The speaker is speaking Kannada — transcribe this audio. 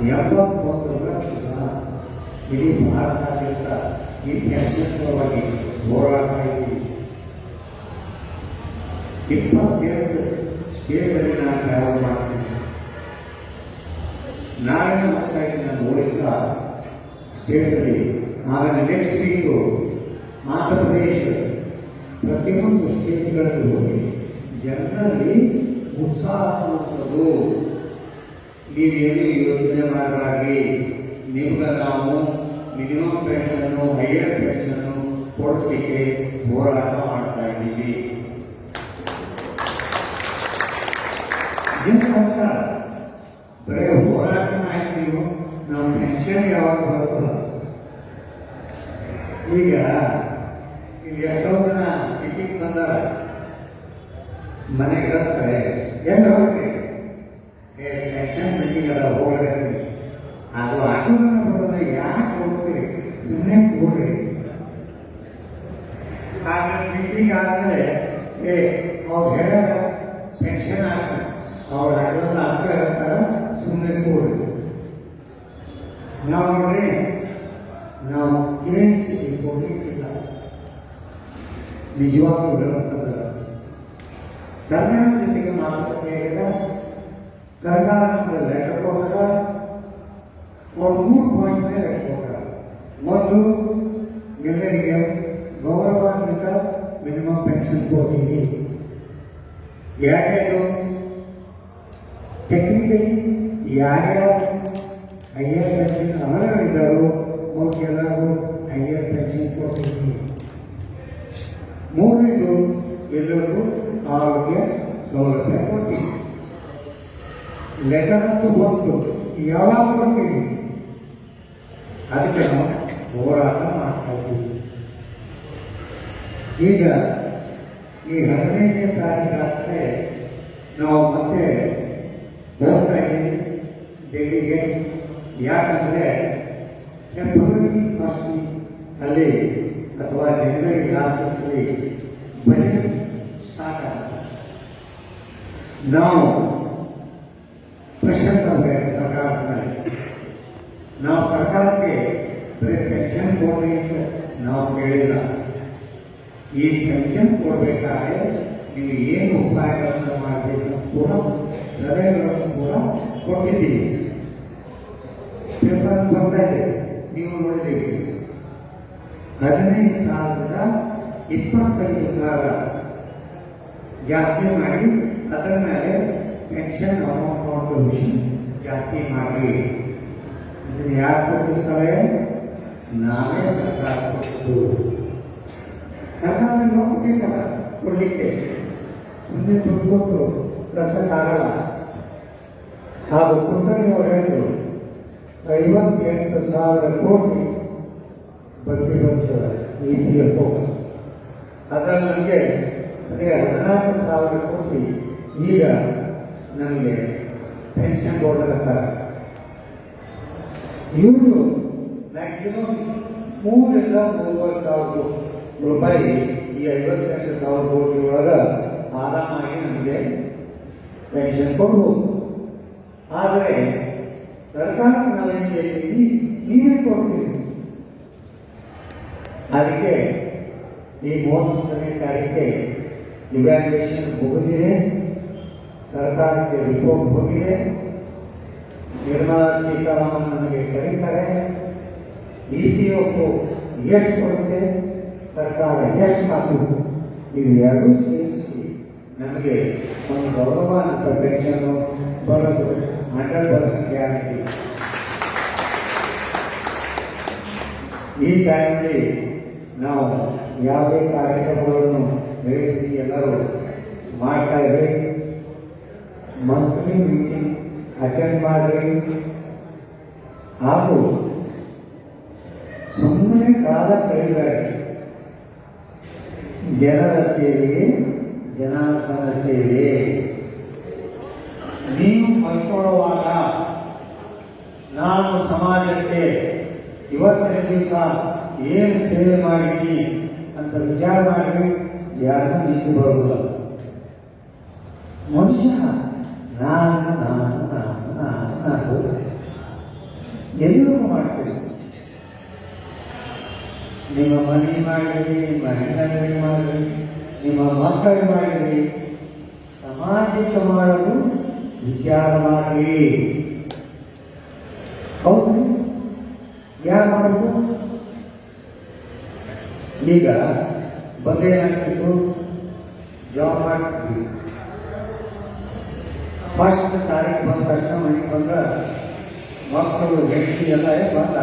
71 ಲಕ್ಷ ಜನ ಇಡೀ ಭಾರತಾದ್ಯಂತ ಈ ನ್ಯಾಷನಲ್ವಾಗಿ ಹೋರಾಡ್ತಾ ಇದ್ದೀವಿ. 22 ಸ್ಟೇಟ್ಗಳಲ್ಲಿ ನಾನು ಟ್ರಾವೆಲ್ ಮಾಡ್ತೀನಿ. ನಾಳೆ ಹೋಗ್ತಾ ಇದ್ದೀನಿ ನಾನು ಒರಿಸ್ಸಾ ಸ್ಟೇಟಲ್ಲಿ, ಆಮೇಲೆ ನೆಕ್ಸ್ಟ್ ವೀಕು ಆಂಧ್ರ ಪ್ರದೇಶ, ಪ್ರತಿಯೊಂದು ಸ್ಟೇಟ್ಗಳಲ್ಲಿ ಹೋಗಿ ಜನರಲ್ಲಿ ಉತ್ಸಾಹ ಮೂಡಿಸೋದು. ನೀವೇನು ಯೋಚನೆ ಮಾಡಲಾಗಿ, ನಿಮ್ಗೆ ನಾವು ಮಿನಿಮಮ್ ಪೆನ್ಷನ್ನು ಹೈಯರ್ ಪೆನ್ಷನ್ನು ಕೊಡಲಿಕ್ಕೆ ಹೋರಾಟ ಮಾಡ್ತಾ ಇದ್ದೀವಿ. ಏನಂತ ಬರೀ ಹೋರಾಟ ಆಯ್ತು, ನೀವು ನಾವು ಪೆನ್ಷನ್ ಯಾವಾಗ ಬರೋಲ್ಲ. ಈಗ ಎಷ್ಟೋ ಜನ ಮೀಟಿಂಗ್ ಬಂದಾರ, ಮನೆಗೆ ಬರ್ತಾರೆ, ಎಲ್ಲ ಹೋಗ್ರಿ ಪೆನ್ಷನ್ ಮೀಟಿಂಗ್ ಅದ ಹೋಗ್ಬೇಕು. ಅದು ಆಟೋದನ್ನ ಬರೋದ ಯಾಕೆ ಹೋಗ್ತೀರಿ, ಸುಮ್ಮನೆ ಹೋಗ್ರಿ. ಆಮೇಲೆ ಮೀಟಿಂಗ್ ಆದಮೇಲೆ ಅವ್ರು ಹೇಳ ಪೆನ್ಷನ್ ಆಗ್ತಾರೆ, ಅವ್ರು ಅದನ್ನ ಅರ್ಥ ಹೇಳ್ತಾರ, ಸುಮ್ಮನೆ ಕೂಡ್ರಿ. ನಾವು ನೋಡ್ರಿ, ನಾವು ಕೇಳ್ತೀವಿ, ಹೋಗ್ಲಿಕ್ಕಿಲ್ಲ. ನಿಜವಾಗ್ಲೂ ಹೇಳಬೇಕಂದ್ರೆ ಸರ್ಕಾರ ಜೊತೆಗೆ ಮಾತುಕತೆ ಆಗಿದೆ. ಸರ್ಕಾರ ನಮಗೆ ಲೆಟರ್ ಕೊಡ್ತಾರೆ, ಅವ್ರು 3 ಪಾಯಿಂಟ್ ಮೇಲೆ ಕೊಡ್ತಾರೆ. ಒಂದು, ಎಲ್ಲರಿಗೆ ಗೌರವಾನ್ವಿತ ಮಿನಿಮಮ್ ಪೆನ್ಷನ್ ಕೊಡ್ತೀವಿ. ಎರಡನೇದು, ಟೆಕ್ನಿಕಲಿ ಯಾರ್ಯಾರು ಹೈಯರ್ ಪೆನ್ಷನ್ ಅರ್ಹರಿದ್ದಾರೋ ಅವ್ರಿಗೆಲ್ಲರೂ ಹೈಯರ್ ಪೆನ್ಷನ್ ಕೊಡ್ತೀವಿ. ಮೂರನೇದು, ಎಲ್ಲರಿಗೂ ಆರೋಗ್ಯ ಸೌಲಭ್ಯ ಕೊಡ್ತೀವಿ. ಲೆಟರ್ ಅಂತೂ ಬಂತು, ಯಾವಾಗ ಕೊಡ್ತೀವಿ, ಅದಕ್ಕೆ ನಾವು ಹೋರಾಟ ಮಾಡ್ತಾ ಇದ್ದೀವಿ. ಈಗ ಈ 15ನೇ ತಾರೀಕಾದ್ರೆ ನಾವು ಮತ್ತೆ ಹೋಗ್ತಾ ಇದ್ದೀವಿ ಡೆಲ್ಲಿಗೆ. ಯಾಕಂದರೆ ಫೆಬ್ರವರಿ 1 ಅಲ್ಲಿ ಅಥವಾ ಜನವರಿ ಲಾಸ್ಟಲ್ಲಿ ಬಜೆಟ್ ಸ್ಟಾರ್ಟ್ ಆಗುತ್ತೆ. ನಾವು ಪ್ರೆಷರ್ ತರಬೇಕು ಸರ್ಕಾರದ ಮೇಲೆ. ನಾವು ಸರ್ಕಾರಕ್ಕೆ ಬರೀ ಪೆನ್ಷನ್ ಕೊಡಲಿ ಅಂತ ನಾವು ಕೇಳಿಲ್ಲ. ಈ ಪೆನ್ಷನ್ ಕೊಡಬೇಕಾದ್ರೆ ನೀವು ಏನು ಉಪಾಯಗಳನ್ನು ಮಾಡಬೇಕು ಕೂಡ ಸಲಹೆಗಳನ್ನು ಕೂಡ ಕೊಟ್ಟಿದ್ದೀವಿ. ಪೇಪರ್ ಬರ್ತಾ ಇದೆ, ನೀವು ನೋಡಿದ್ದೀವಿ. 15,000 25,000 ಜಾಸ್ತಿ ಮಾಡಿ ಅದರ ಮೇಲೆ ಪೆನ್ಷನ್ ಅಮೌಂಟ್ ಕಾಂಟ್ರಿಬ್ಯೂಷನ್ ಜಾಸ್ತಿ ಮಾಡಿ. ಇದನ್ನು ಯಾರು ಕೊಟ್ಟು ಸಲಹೆ? ನಾವೇ ಸರ್ಕಾರ ಕೊಟ್ಟು. ಸರ್ಕಾರ ನೋಡ್ಬೇಕಲ್ಲ ಕೊಡಲಿಕ್ಕೆ, ಮುಂದೆ ದುಡ್ಡು ಕೊಟ್ಟು ಕಳ್ಸಕ್ಕಾಗಲ್ಲ. ಹಾಗೂ ಕುಲಕರ್ಣಿ ಅವರು ಹೇಳಿದ್ರು 58,000 ಕೋಟಿ ಬಡ್ಡಿ ಬರ್ತದೆ EPF. ಅದರಲ್ಲಿ ನನಗೆ ಅದೇ 14,000 ಕೋಟಿ ಈಗ ನನಗೆ ಪೆನ್ಷನ್ ಕೊಡಕತ್ತಾರೆ. ಇವರು ಮ್ಯಾಕ್ಸಿಮಮ್ 3,000 ರೂಪಾಯಿ ಈ 58,000 ಕೋಟಿ ಒಳಗೆ ಆರಾಮಾಗಿ ನಮಗೆ ಪೆನ್ಷನ್ ಕೊಡ್ಬೋದು. ಆದರೆ ಸರ್ಕಾರ ನಾವೇನು ಹೇಳ್ತೀವಿ, ನೀವೇ ಕೊಡ್ತೀವಿ. ಅದಕ್ಕೆ ಈ 31ನೇ ತಾರೀಕಿಗೆ ಇವ್ಯಾಲ್ಯೂಯೇಷನ್ ಮುಗಿದಿದೆ, ಸರ್ಕಾರಕ್ಕೆ ರಿಪೋರ್ಟ್ ಹೋಗಿದೆ. ನಿರ್ಮಲಾ ಸೀತಾರಾಮನ್ ನಮಗೆ ಕರೀತಾರೆ. EPF ಎಷ್ಟು ಕೊಡುತ್ತೆ, ಸರ್ಕಾರ ಎಷ್ಟು ಹಾಕುವುದು, ಇದು ಎರಡೂ ಸೇರಿಸಿ ನಮಗೆ ಒಂದು ಗೌರವಾನ್ವಿತ ಪೆನ್ಷನ್ನು ಬರೋದು 100% ಗ್ಯಾರಂಟಿ. ಈ ಟೈಮಲ್ಲಿ ನಾವು ಯಾವುದೇ ಕಾರ್ಯಕ್ರಮಗಳನ್ನು ಹೇಳಿದ್ವಿ ಎಲ್ಲರೂ ಮಾಡ್ತಾ ಇದ್ರಿ. ಮಂತ್ಲಿ ಮೀಟಿಂಗ್ ಅಟೆಂಡ್ ಮಾಡಿರಿ. ಹಾಗೂ ಸುಮ್ಮನೆ ಕಾಲ ಕಳೆಯಬೇಡಿ. ಜನರ ಸೇವೆಗೆ ಜನಾರ್ದನ ಸೇವೆ. ನೀವು ಮಲ್ಕೊಳ್ಳುವಾಗ ನಾನು ಸಮಾಜಕ್ಕೆ ಇವತ್ತಿನ ದಿವಸ ಏನು ಸೇವೆ ಮಾಡಿದ್ದೀನಿ ಅಂತ ವಿಚಾರ ಮಾಡಿ ಯಾರನ್ನೂ ನಿಂತು ಬರೋದಿಲ್ಲ. ಮನುಷ್ಯ ನಾನು ನಾನು ನಾನು ನಾನು ನಾನು ಎಲ್ಲವೂ ಮಾಡ್ತೀರಿ. ನಿಮ್ಮ ಮನೆ ಮಾಡಿರಿ, ನಿಮ್ಮ ಹೆಣ್ಣಲ್ಲಿ ಮಾಡಿರಿ, ನಿಮ್ಮ ಮಕ್ಕಳು ಮಾಡಿರಿ, ಸಮಾಜಕ್ಕೆ ಮಾಡಲು ವಿಚಾರ ಮಾಡಿರಿ. ಹೌದು, ಯಾರು ಮಾಡಬೇಕು? ಈಗ ಬಂದ್ರೆ ಏನಾಗ್ತಿತ್ತು, ಜಾಬ್ ಮಾಡ್ತಿದ್ವಿ. ಫಸ್ಟ್ ತಾರೀಕು ಬಂದ ತಕ್ಷಣ ಮನೆಗೆ ಬಂದ್ರೆ ಮಕ್ಕಳು ಹೆಂಡತಿ ಎಲ್ಲ ಬಂದು